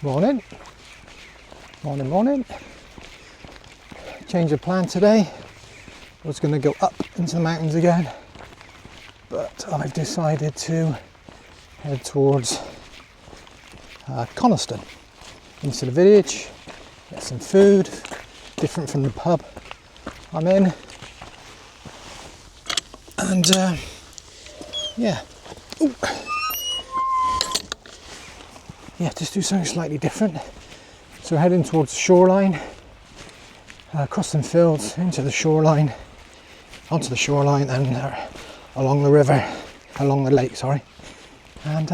Morning. Morning. Change of plan today. I was going to go up into the mountains again, but I've decided to head towards Coniston, into the village, get some food, different from the pub I'm in, and just do something slightly different. So we're heading towards the shoreline, across some fields, into the shoreline, onto the shoreline, and along the river, along the lake, sorry. And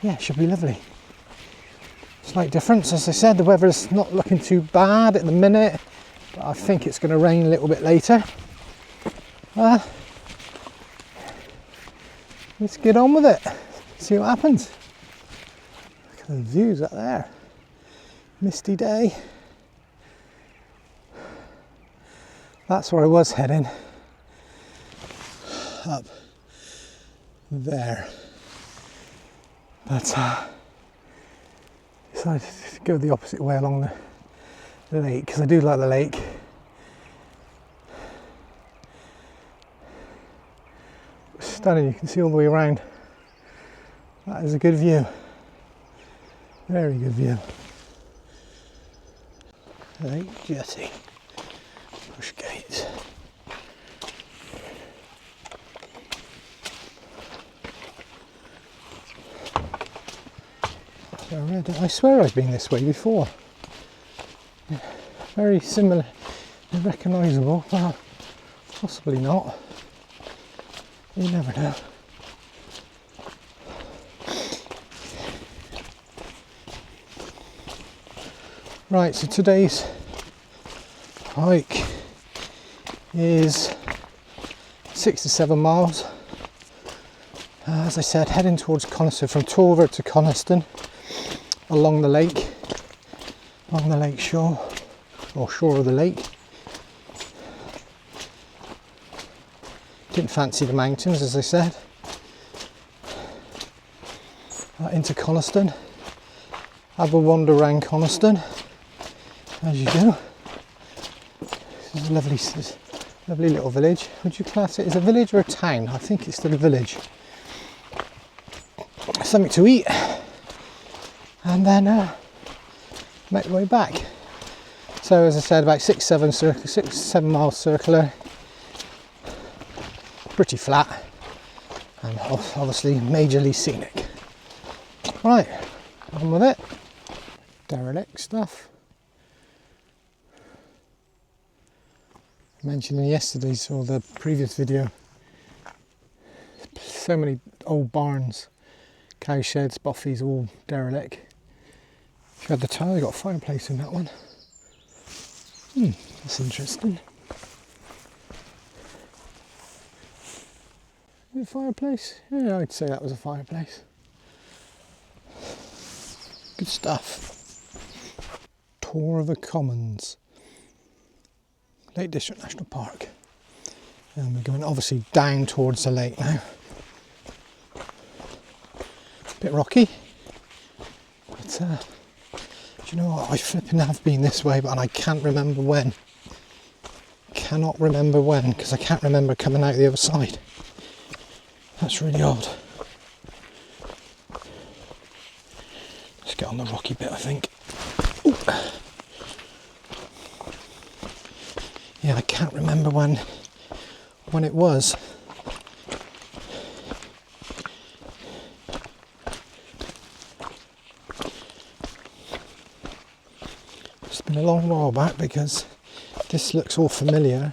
it should be lovely. Slight difference, as I said, the weather's not looking too bad at the minute, but I think it's going to rain a little bit later. Let's get on with it, see what happens. Look at the views up there. Misty day. That's where I was heading, up there, but decided to go the opposite way along the lake, because I do like the lake. Stunning, you can see all the way around. That is a good view, very good view. Lake Jetty, push gates. I swear I've been this way before. Yeah, very similar, recognisable, but possibly not. You never know. Right, so today's hike is 6 to 7 miles. As I said, heading towards Coniston, from Torver to Coniston, along the lake shore, or shore of the lake. Didn't fancy the mountains, as I said. Into Coniston, have a wander around Coniston, as you do. This is a lovely little village. Would you class it as a village or a town? I think it's still a village. Something to eat, and then make my way back. So as I said, about 6-7 miles circular, pretty flat, and obviously majorly scenic. Right, on with it. Derelict stuff. I mentioned in yesterday's or the previous video, so many old barns, cow sheds, buffies, all derelict. If you had the tile, you got a fireplace in that one. That's interesting. Is it a fireplace? Yeah, I'd say that was a fireplace. Good stuff. Torver Commons, Lake District National Park. And we're going obviously down towards the lake now. Bit rocky, but do you know what? I flipping have been this way, but I can't remember when. Cannot remember when, because I can't remember coming out the other side. That's really odd. Let's get on the rocky bit, I think. Ooh. Yeah, I can't remember when it was. It's been a long while back, because this looks all familiar.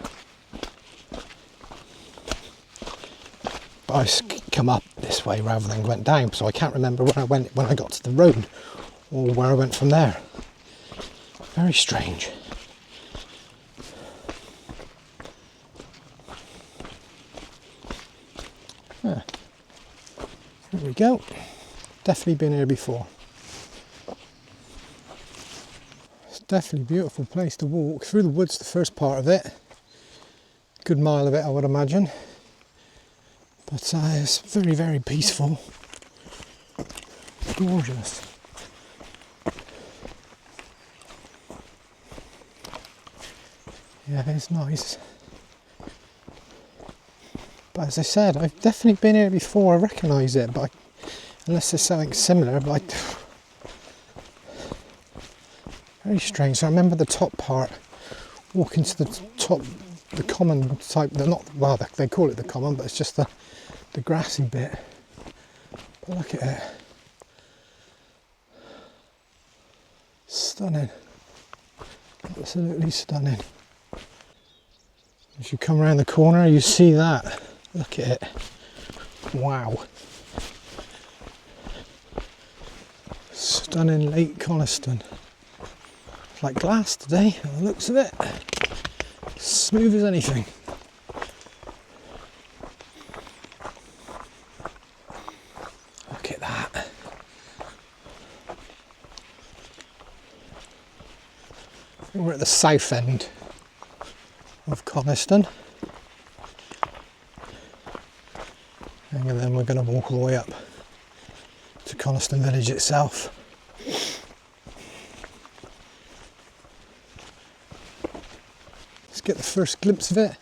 But I come up this way rather than went down, so I can't remember when I got to the road or where I went from there. Very strange. There we go. Definitely been here before. It's definitely a beautiful place to walk through the woods, the first part of it. Good mile of it, I would imagine. But it's very, very peaceful. Gorgeous. Yeah, it's nice. But as I said, I've definitely been here before. I recognise it, but unless there's something similar, but very strange. So I remember the top part, walking to the top, the common type. They're not, well, they call it the common, but it's just the grassy bit. But look at it, stunning, absolutely stunning. As you come around the corner, you see that. Look at it. Wow. Stunning Lake Coniston. It's like glass today, by the looks of it. Smooth as anything. Look at that. I think we're at the south end of Coniston. And then we're going to walk all the way up to Coniston village itself. Let's get the first glimpse of it.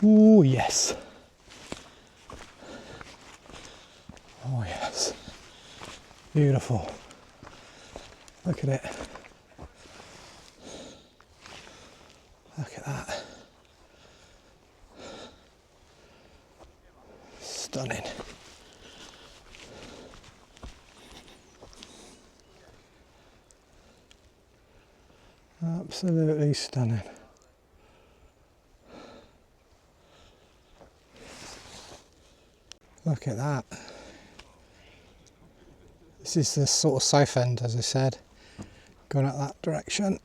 Oh yes. Oh yes. Beautiful. Look at it. Look at that. Stunning. Absolutely stunning. Look at that. This is the sort of south end, as I said, going up that direction,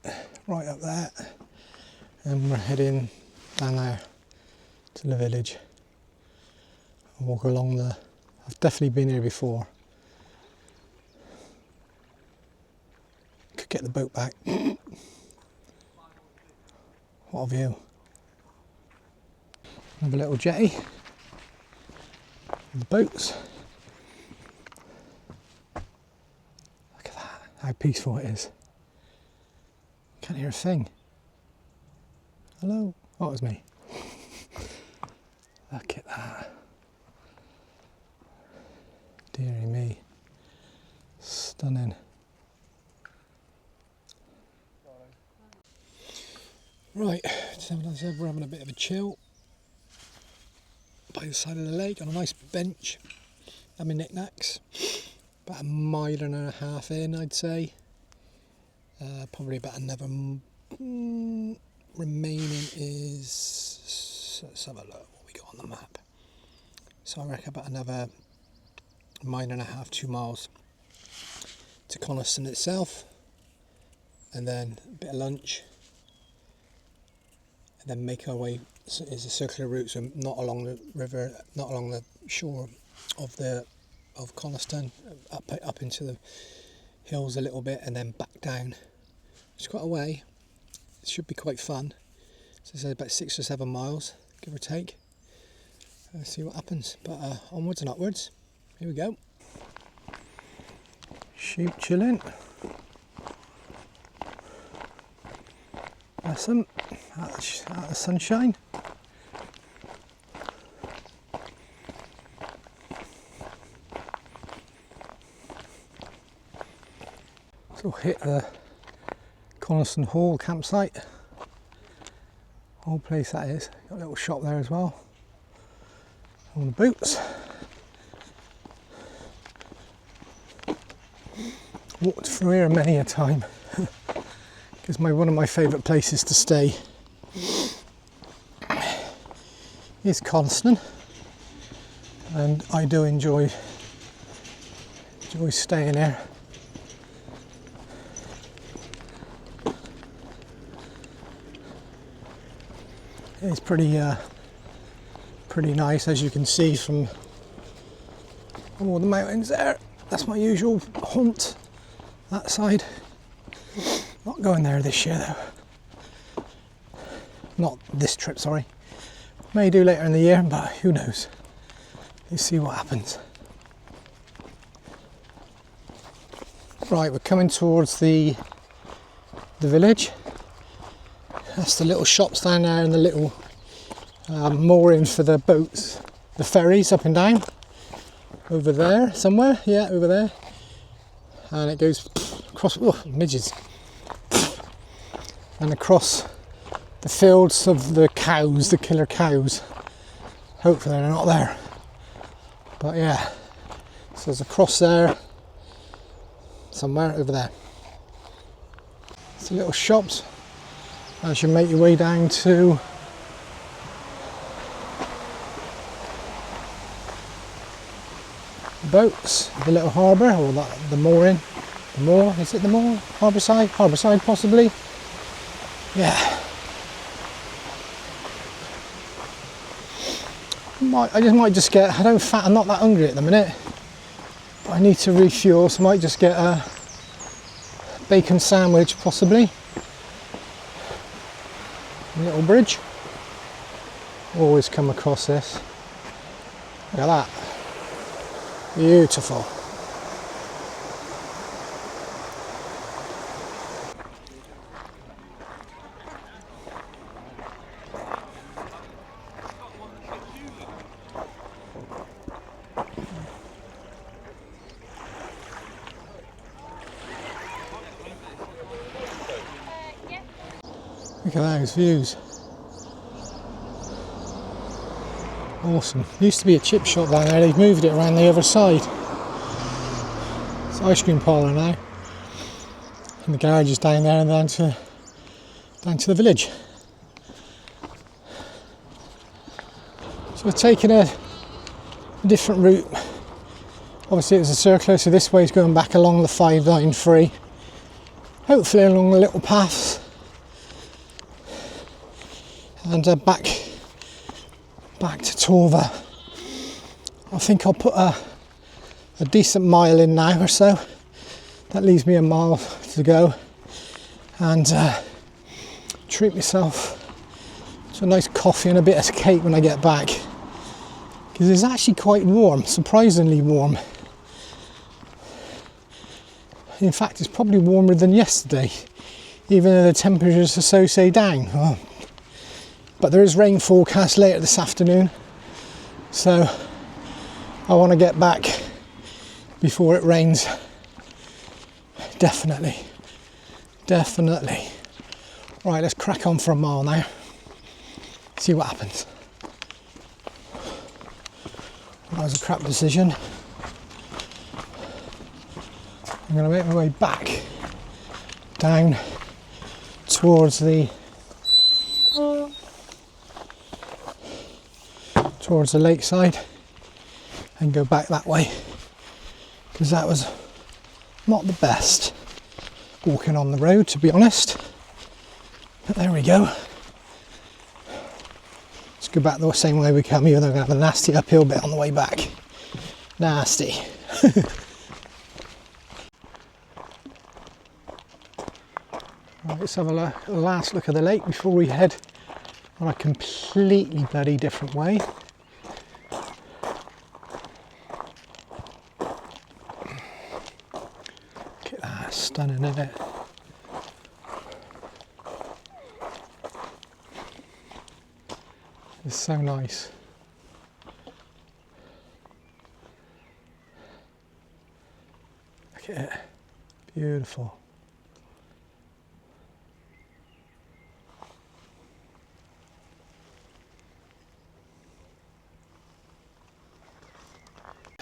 right up there, and we're heading down there to the village. I'll walk along the, I've definitely been here before. Could get the boat back. What a view. Another little jetty. The boats. Look at that, how peaceful it is. Can't hear a thing. Hello? Oh, it was me. Look at that. Dearie me. Stunning. Right, so as I said, we're having a bit of a chill by the side of the lake on a nice bench. Having knickknacks. About a mile and a half in, I'd say. Probably about another remaining is, let's have a look what we got on the map. So I reckon about another mile and a half, 2 miles to Coniston itself, and then a bit of lunch, and then make our way. Is a circular route, so not along the river, not along the shore of Coniston, up into the hills a little bit, and then back down. It's quite a way. It should be quite fun. So it's about 6 or 7 miles, give or take. Let's see what happens. But onwards and upwards. Here we go. Sheep chilling. Bless them. Out of the sunshine. So we'll hit the Coniston Hall campsite. Old place that is. Got a little shop there as well. All the boots. Walked through here many a time. It's one of my favourite places to stay. Is Coniston, and I do enjoy staying there. It's pretty nice, as you can see from all the mountains there. That's my usual haunt, that side. Not going there this year though. Not this trip, sorry. May do later in the year, but who knows. Let's see what happens. Right, we're coming towards the village. That's the little shops down there and the little moorings for the boats, the ferries up and down. Over there somewhere, yeah, over there. And it goes across, oh, midges. And across the fields of the cows, the killer cows. Hopefully they're not there. But yeah, so there's a cross there, somewhere over there. It's the little shops as you make your way down to the boats, the little harbour, or the mooring. The moor, is it the moor? Harbourside? Harbourside possibly? Yeah. I just get, I'm not that hungry at the minute, but I need to refuel, so I might just get a bacon sandwich possibly. A little bridge. Always come across this. Look at that. Beautiful. Look at those views. Awesome. Used to be a chip shop down there, they've moved it around the other side. It's an ice cream parlour now. And the garage is down there and down to the village. So we're taking a different route. Obviously it was a circular, so this way is going back along the 593. Hopefully along the little paths. And back to Torver. I think I'll put a decent mile in now or so. That leaves me a mile to go, and treat myself to a nice coffee and a bit of cake when I get back, because it's actually quite warm, surprisingly warm. In fact, it's probably warmer than yesterday, even though the temperatures are so down. Oh. But there is rain forecast later this afternoon, so I want to get back before it rains. Definitely. Right, let's crack on for a mile now. See what happens. That was a crap decision. I'm going to make my way back down towards the lakeside and go back that way, because that was not the best walking on the road, to be honest. But there we go. Let's go back the same way we came here. They're going to have a nasty uphill bit on the way back. Nasty. Right, let's have a last look at the lake before we head on a completely bloody different way. Look at that, stunning, isn't it? It's so nice. Look at it, beautiful.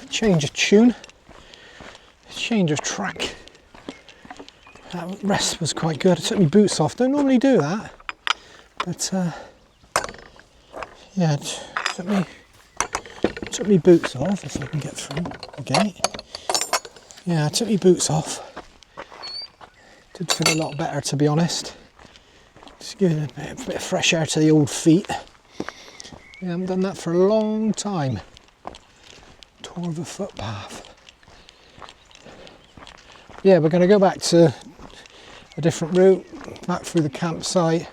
Change of tune, change of track. That rest was quite good. I took my boots off. Don't normally do that, but yeah, took my boots off. If I can get through the gate. Yeah, I took my boots off. Did feel a lot better, to be honest. Just give it a bit of fresh air to the old feet. Yeah, I haven't done that for a long time. Torver footpath. Yeah, we're going to go back to a different route, back through the campsite,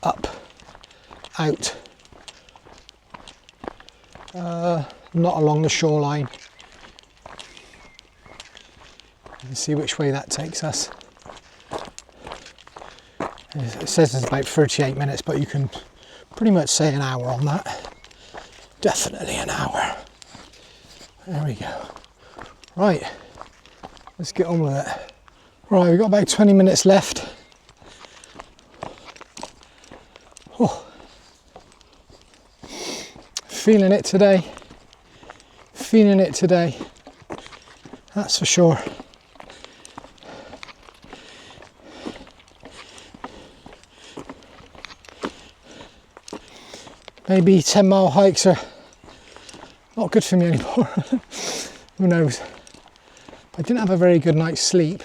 up, out, not along the shoreline, and see which way that takes us. It says it's about 38 minutes, but you can pretty much say an hour on that. Definitely an hour. There we go. Right, let's get on with it. Right, we've got about 20 minutes left. Oh. Feeling it today. Feeling it today. That's for sure. Maybe 10-mile hikes are not good for me anymore. Who knows? I didn't have a very good night's sleep.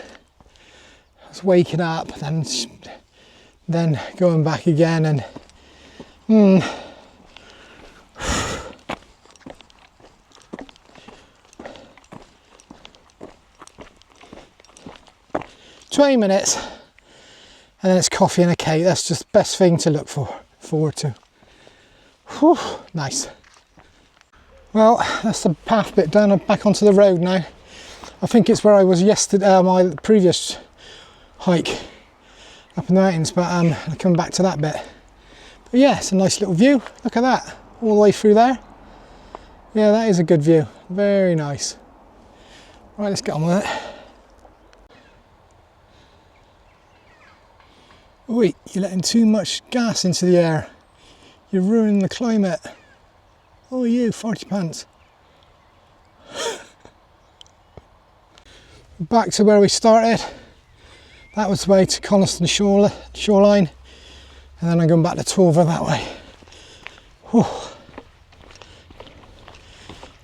I was waking up, then going back again, and 20 minutes, and then it's coffee and a cake. That's just the best thing to look forward to. Whew, nice. Well, that's the path bit done. I'm back onto the road now. I think it's where I was yesterday, my previous hike up in the mountains, but I'm coming back to that bit. But yeah, it's a nice little view. Look at that, all the way through there. Yeah, that is a good view. Very nice. Right, let's get on with it. Wait, you're letting too much gas into the air. You're ruining the climate. Oh, you, 40 pants. Back to where we started. That was the way to Coniston shoreline. And then I'm going back to Torver that way. Whew.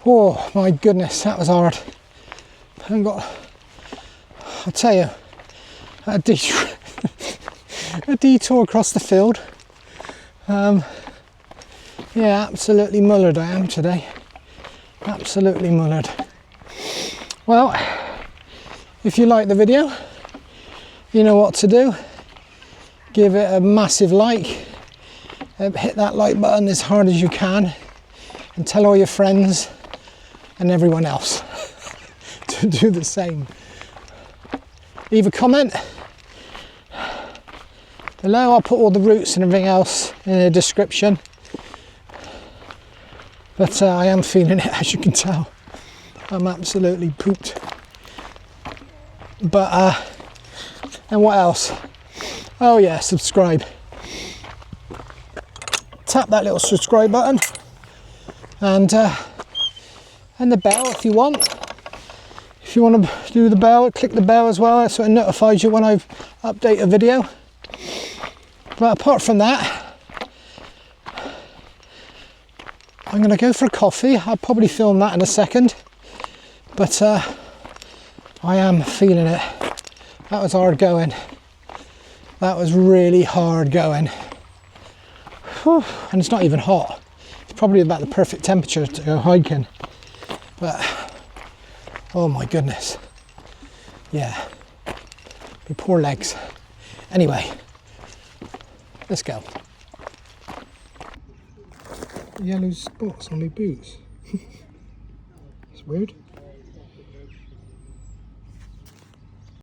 Oh my goodness, that was hard. I'll tell you, a detour across the field. Yeah, absolutely mullered I am today. Absolutely mullered. Well, if you like the video, you know what to do. Give it a massive like. Hit that like button as hard as you can. And tell all your friends and everyone else to do the same. Leave a comment below. I'll put all the routes and everything else in the description. But I am feeling it, as you can tell. I'm absolutely pooped. But, and what else? Oh yeah, subscribe. Tap that little subscribe button. And the bell if you want. If you want to do the bell, click the bell as well. So it notifies you when I update a video. But apart from that, I'm going to go for a coffee. I'll probably film that in a second. But I am feeling it. That was hard going. That was really hard going. Whew. And it's not even hot. It's probably about the perfect temperature to go hiking. But, oh my goodness. Yeah. My poor legs. Anyway, let's go. Yellow spots on my boots. It's weird.